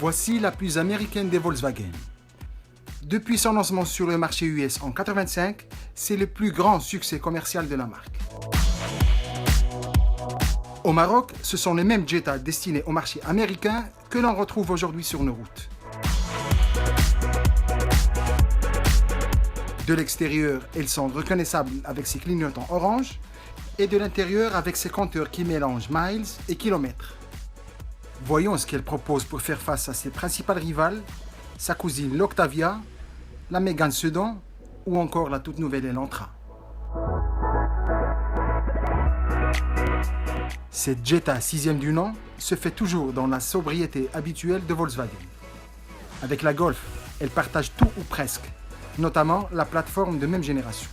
Voici la plus américaine des Volkswagen. Depuis son lancement sur le marché US en 1985, c'est le plus grand succès commercial de la marque. Au Maroc, ce sont les mêmes Jetta destinés au marché américain que l'on retrouve aujourd'hui sur nos routes. De l'extérieur, elles sont reconnaissables avec ses clignotants orange et de l'intérieur avec ses compteurs qui mélangent miles et kilomètres. Voyons ce qu'elle propose pour faire face à ses principales rivales, sa cousine l'Octavia, la Mégane Sedan ou encore la toute nouvelle Elantra. Cette Jetta 6e du nom se fait toujours dans la sobriété habituelle de Volkswagen. Avec la Golf, elle partage tout ou presque, notamment la plateforme de même génération.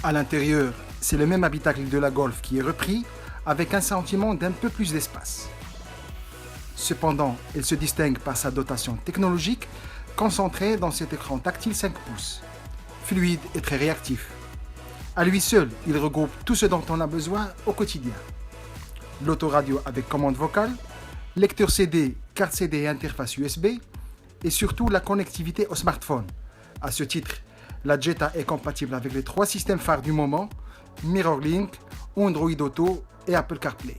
À l'intérieur, c'est le même habitacle de la Golf qui est repris, avec un sentiment d'un peu plus d'espace. Cependant, elle se distingue par sa dotation technologique, concentrée dans cet écran tactile 5 pouces, fluide et très réactif. À lui seul, il regroupe tout ce dont on a besoin au quotidien. L'autoradio avec commande vocale, lecteur CD, carte CD et interface USB, et surtout la connectivité au smartphone. À ce titre, la Jetta est compatible avec les 3 systèmes phares du moment, MirrorLink, Android Auto et Apple CarPlay.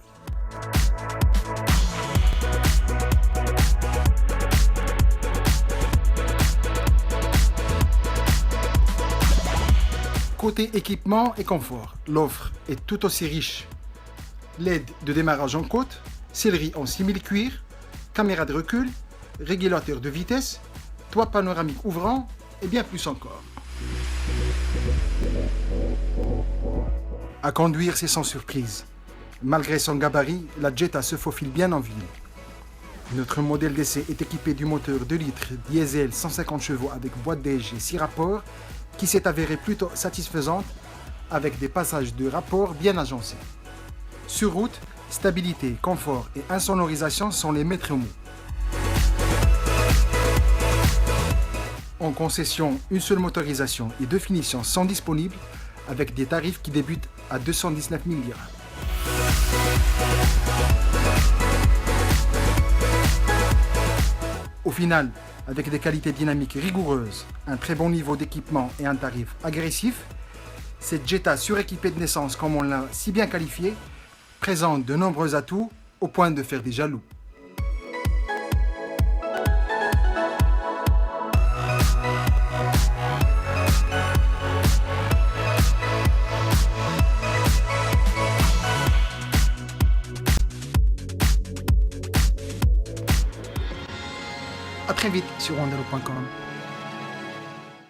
Côté équipement et confort, l'offre est tout aussi riche. LED de démarrage en côte, sellerie en simili-cuir, caméra de recul, régulateur de vitesse, toit panoramique ouvrant et bien plus encore. À conduire, c'est sans surprise. Malgré son gabarit, la Jetta se faufile bien en ville. Notre modèle d'essai est équipé du moteur 2 litres diesel 150 chevaux avec boîte DSG 6 rapports qui s'est avérée plutôt satisfaisante avec des passages de rapport bien agencés. Sur route, stabilité, confort et insonorisation sont les maîtres mots. En concession, une seule motorisation et 2 finitions sont disponibles avec des tarifs qui débutent à 219 000 dirhams. Au final, avec des qualités dynamiques rigoureuses, un très bon niveau d'équipement et un tarif agressif, cette Jetta suréquipée de naissance, comme on l'a si bien qualifiée, présente de nombreux atouts au point de faire des jaloux. À très vite sur wandelo.com.